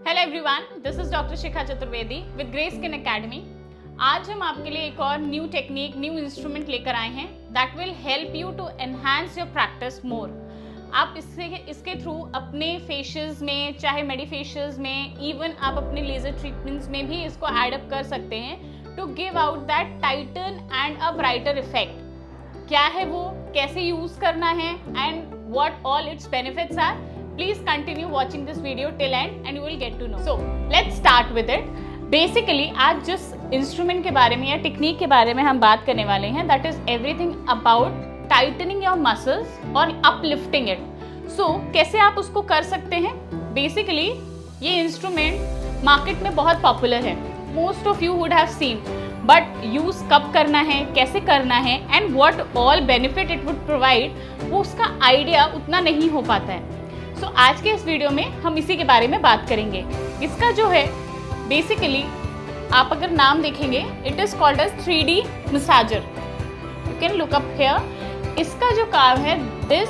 Hello everyone, this is doctor Shikha Chaturvedi with grey skin academy. आज हम आपके लिए एक और न्यू टेक्निक, न्यू इंस्ट्रूमेंट लेकर आए हैं that will help you to enhance your practice more. आप इसके थ्रू अपने फेशियल्स में, चाहे मेडिफेशियल्स में, इवन आप अपने लेजर ट्रीटमेंट्स में भी इसको एडअप कर सकते हैं to give out that tighten and a brighter effect. क्या है वो, कैसे यूज करना है and what all its benefits are. Please continue watching this video till end and you will get to know. So let's start with it. Basically आज जिस instrument के बारे में या टेक्निक के बारे में हम बात करने वाले हैं that is everything about tightening your muscles और uplifting it. So कैसे आप उसको कर सकते हैं? Basically ये इंस्ट्रूमेंट मार्केट में बहुत पॉपुलर है, most of you would have seen, but use कब करना है, कैसे करना है and what all benefit it would provide, वो उसका आइडिया उतना नहीं हो पाता है। सो आज के इस वीडियो में हम इसी के बारे में बात करेंगे। इसका जो है बेसिकली आप अगर नाम देखेंगे, it is called as 3D massager. You can look up here. इसका जो काम है, this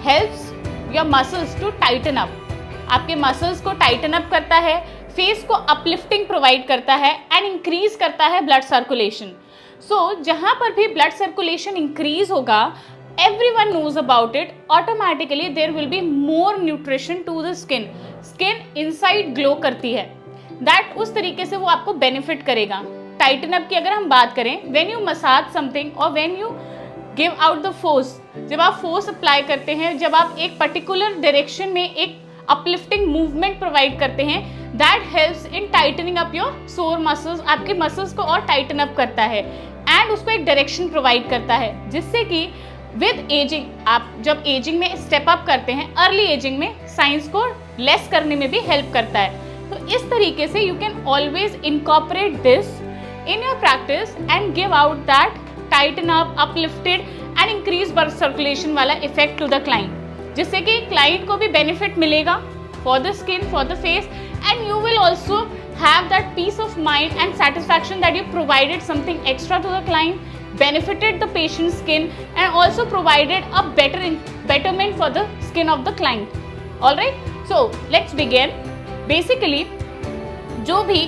helps your muscles to tighten up. आपके मसल्स को टाइटन अप करता है, फेस को अपलिफ्टिंग प्रोवाइड करता है एंड इंक्रीज करता है ब्लड सर्कुलेशन। सो जहाँ पर भी ब्लड सर्कुलेशन इंक्रीज होगा, everyone knows about it, automatically there will be more nutrition to the skin. Skin inside glow करती है, that उस तरीके से वो आपको benefit करेगा। टाइटन अप की अगर हम बात करें, when you massage something or when you give out the force, जब आप फोर्स अप्लाई करते हैं, जब आप एक पर्टिकुलर डायरेक्शन में एक अपलिफ्टिंग मूवमेंट प्रोवाइड करते हैं, that helps in tightening up your sore muscles, आपके मसल्स को और टाइटन अप करता है एंड उसको एक डायरेक्शन प्रोवाइड करता है, जिससे कि विद एजिंग, आप जब एजिंग में स्टेप अप करते हैं, अर्ली एजिंग में साइंस को लेस करने में भी हेल्प करता है। तो इस तरीके से you can always incorporate this in your practice and give out that tighten up, uplifted and increase blood circulation वाला इफेक्ट टू द क्लाइंट, जिससे कि क्लाइंट को भी बेनिफिट मिलेगा for the skin, for the face, and you will also have that peace of mind and satisfaction that you provided something extra to the client, benefited the patient's skin and also provided a betterment for the skin of the client. All right, so let's begin. Basically जो भी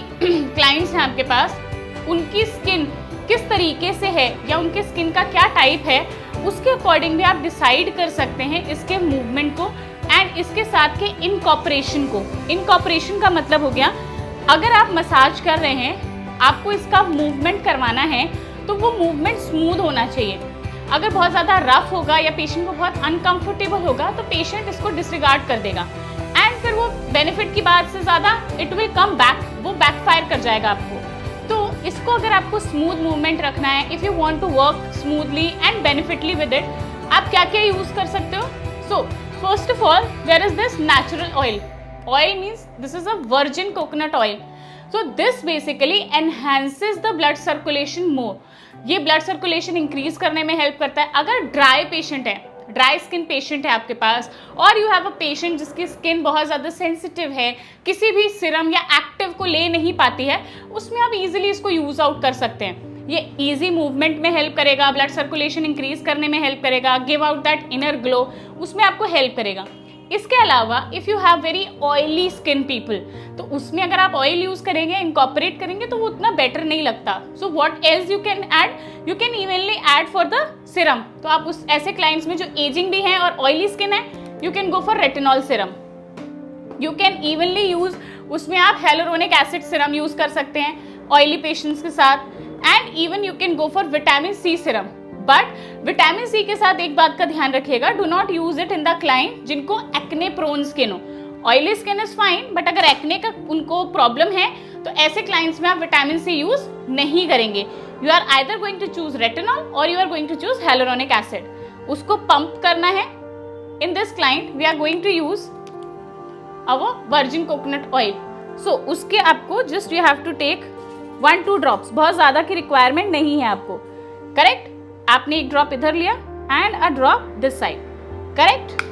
clients हैं आपके पास, उनकी skin किस तरीके से है या उनके स्किन का क्या टाइप है, उसके अकॉर्डिंग भी आप डिसाइड कर सकते हैं इसके मूवमेंट को एंड इसके साथ के इनकॉर्पोरेशन को। इनकॉर्पोरेशन का मतलब हो गया, अगर आप मसाज कर रहे हैं, आपको इसका मूवमेंट करवाना है तो वो मूवमेंट स्मूथ होना चाहिए। अगर बहुत ज़्यादा रफ होगा या पेशेंट को बहुत अनकंफर्टेबल होगा तो पेशेंट इसको डिसरिगार्ड कर देगा एंड फिर वो बेनिफिट की बात से ज़्यादा इट विल कम बैक, वो बैकफायर कर जाएगा आपको। तो इसको अगर आपको स्मूथ मूवमेंट रखना है, if you want to work smoothly and benefitly with it, आप क्या क्या यूज़ कर सकते हो। So first of all there is this natural oil. Oil means this is a virgin coconut oil. So this basically enhances the blood circulation more. ये blood circulation increase करने में help करता है। अगर ड्राई पेशेंट है, dry skin patient है आपके पास, और यू हैव अ पेशेंट जिसकी स्किन बहुत ज़्यादा सेंसिटिव है, किसी भी सिरम या एक्टिव को ले नहीं पाती है, उसमें आप इजीली इसको यूज आउट कर सकते हैं। ये इजी मूवमेंट में हेल्प करेगा, ब्लड सर्कुलेशन इंक्रीज करने में हेल्प करेगा, give out that inner glow, उसमें आपको हेल्प करेगा। इसके अलावा if you have very oily skin people, तो उसमें अगर आप ऑयल यूज़ करेंगे, इंकॉर्पोरेट करेंगे, तो वो उतना बेटर नहीं लगता। So what else you can add, you can evenly add for the Siram. तो आप उस ऐसे क्लाइंट्स में जो एजिंग भी हैं और ऑयली स्किन है, you can go for retinol Siram. You can evenly use, उसमें आप हेलोरोनिक एसिड सिरम यूज़ कर सकते हैं ऑयली पेशेंट्स के साथ, and even you can go for vitamin C serum. But vitamin C के साथ एक बात का ध्यान रखिएगा, do not use it in the client जिनको एक्ने प्रोन स्किन हो। Oily skin is fine, but अगर एक्ने का उनको प्रॉब्लम है तो ऐसे क्लाइंट्स में आप विटामिन सी यूज नहीं करेंगे। You are either going to choose retinol और you are going to choose hyaluronic acid. उसको पंप करना है। In this client we are going to use our virgin coconut oil. So उसके आपको just you have to take 1-2 drops, बहुत ज़्यादा की requirement नहीं है आपको। करेक्ट, आपने एक ड्रॉप इधर लिया and a drop this side, correct,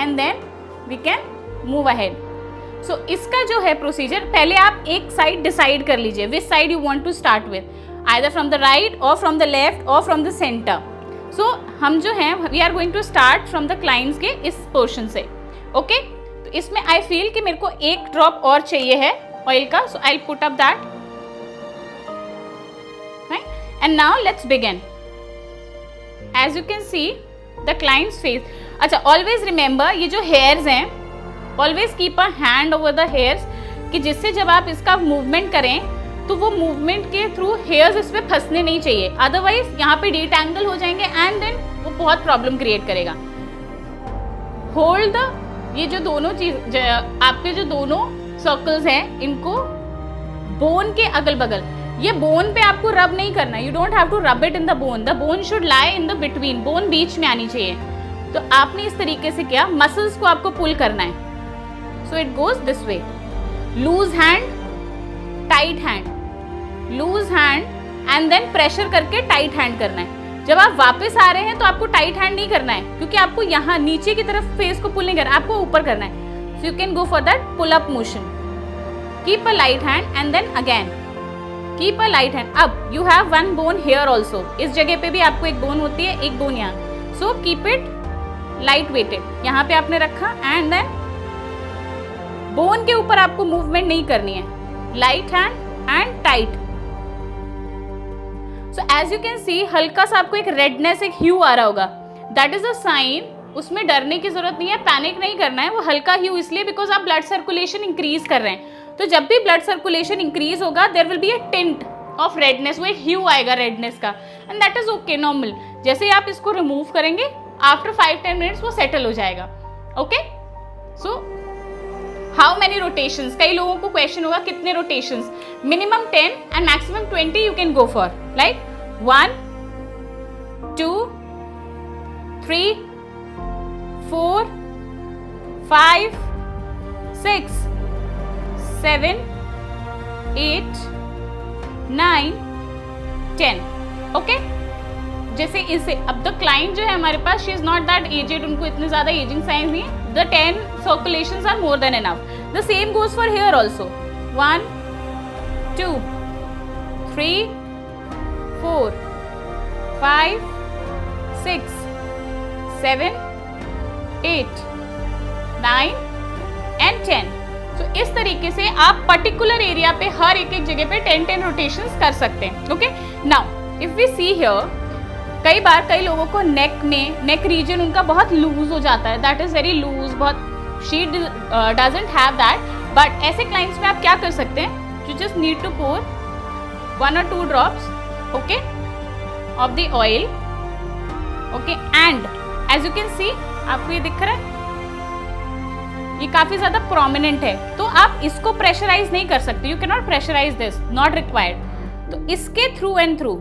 and then we can move ahead. So इसका जो है प्रोसीजर, पहले आप एक साइड डिसाइड कर लीजिए which side you want to start with, either from the right or from the left or from the centre. So हम जो हैं we are going to start from the clients के इस पोर्शन से। Okay, तो इसमें आई फील कि मेरे को 1 ड्रॉप और चाहिए है ऑयल का, so I put up that, right. And now let's begin. As you can see the client's face. अच्छा, ऑलवेज रिमेंबर ये जो हेयर्स हैं, always keep a hand over the hairs, कि जिससे जब आप इसका मूवमेंट करें तो वो मूवमेंट के थ्रू हेयर्स इस पे फंसने नहीं चाहिए, अदरवाइज यहाँ पे डिटैंगल हो जाएंगे एंड देन वो बहुत प्रॉब्लम क्रिएट करेगा। होल्ड द, ये जो दोनों चीज आपके जो दोनों सर्कल्स हैं इनको बोन के अगल बगल, ये बोन पे आपको रब नहीं करना, you don't have to rub it in the bone should lie in the between, bone बीच में आनी चाहिए। तो आपने इस तरीके से किया, मसल्स को आपको पुल करना है। So it goes this way, loose hand tight hand, loose hand and then pressure करके टाइट हैंड करना है। जब आप वापस आ रहे हैं तो आपको टाइट हैंड नहीं करना है, क्योंकि आपको यहाँ नीचे की तरफ फेस को पुल नहीं करना, आपको ऊपर करना है। So you can go for that pull up motion, keep a light hand and then again keep a light hand. अब you have 1 bone here also, इस जगह पे भी आपको 1 बोन होती है, 1 बोन यहाँ। So keep it light weighted, यहाँ पे आपने रखा एंड देन बोन के ऊपर आपको मूवमेंट नहीं करनी है, light hand and tight. So as you can see हल्का सा आपको एक रेडनेस, एक ह्यू आ रहा होगा, दैट इज अ साइन। उसमें डरने की जरूरत नहीं है, पैनिक नहीं करना है। वो हल्का ह्यू इसलिए बिकॉज आप ब्लड सर्कुलेशन इंक्रीज कर रहे हैं, तो जब भी ब्लड सर्कुलेशन इंक्रीज होगा there will be a tint of redness, वो एक ह्यू आएगा रेडनेस का, and that is okay, normal. जैसे ही आप इसको रिमूव करेंगे आफ्टर 5-10 मिनट्स वो सेटल हो जाएगा। Okay, so how many rotations, कई लोगों को क्वेश्चन होगा कितने rotations, minimum 10 and maximum 20 you can go for, like 1 2 3 4 5 6 7 8 9 10। Okay, जैसे इसे अब द क्लाइंट जो है हमारे पास, she is not that aged, उनको इतने ज्यादा एजिंग साइंस नहीं है, the 10 circulations are more than enough. The same goes for here also. 1 2 3 4 5 6 7 8 9 and 10. So इस तरीके से आप पर्टिकुलर एरिया पे हर एक जगह पे 10 रोटेशंस कर सकते हैं। Okay, now if we see here, कई बार कई लोगों को नेक में, नेक रीजन उनका बहुत लूज हो जाता है, दैट इज वेरी लूज, बहुत she doesn't have that, but ऐसे clients में आप क्या कर सकते हैं, you just need to pour 1 or 2 drops, okay, of the oil, okay, and as you can see, आपको ये दिख रहा है, ये काफी ज्यादा प्रोमिनेंट है, तो आप इसको प्रेशराइज नहीं कर सकते, you cannot pressurize this, not required। तो इसके थ्रू एंड थ्रू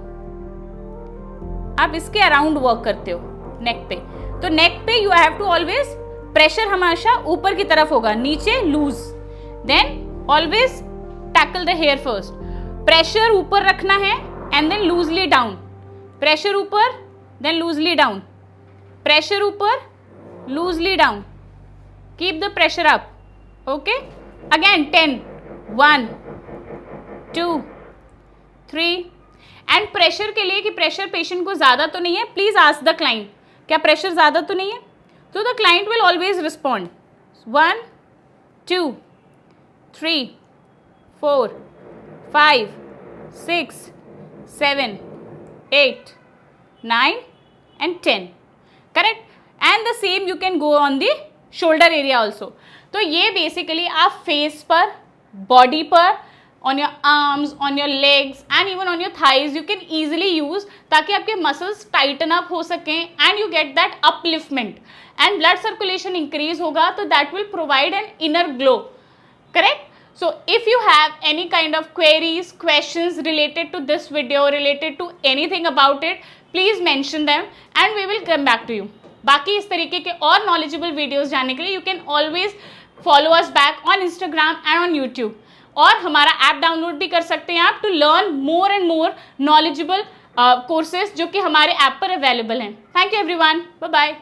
आप इसके अराउंड वर्क करते हो नेक पे, तो नेक पे you have to always pressure हमेशा ऊपर की तरफ होगा, नीचे loose, then always tackle the hair first, pressure ऊपर रखना है and then loosely down, pressure ऊपर देन लूजली डाउन, प्रेशर ऊपर loosely down, keep the pressure up. Okay, again 10 1 2 3 and pressure के लिए कि प्रेशर पेशेंट को ज्यादा तो नहीं है, प्लीज आस्क द क्लाइंट क्या प्रेशर ज्यादा तो नहीं है, so the client will always respond 1 2 3 4 5 6 7 8 9 and 10, correct, and the same you can go on the shoulder area also। तो ये बेसिकली आप फेस पर, बॉडी पर, on your arms, on your legs and even on your thighs you can easily use, ताकि आपके muscles tighten up हो सकें and you get that upliftment and blood circulation increase होगा, तो that will provide an inner glow, correct। So if you have any kind of queries, questions related to this video, related to anything about it, please mention them and we will come back to you। बाकी इस तरीके के और knowledgeable videos जानने के लिए you can always follow us back on Instagram and on YouTube, और हमारा ऐप डाउनलोड भी कर सकते हैं आप to learn more and more knowledgeable courses जो कि हमारे ऐप पर अवेलेबल हैं। Thank you everyone, bye bye.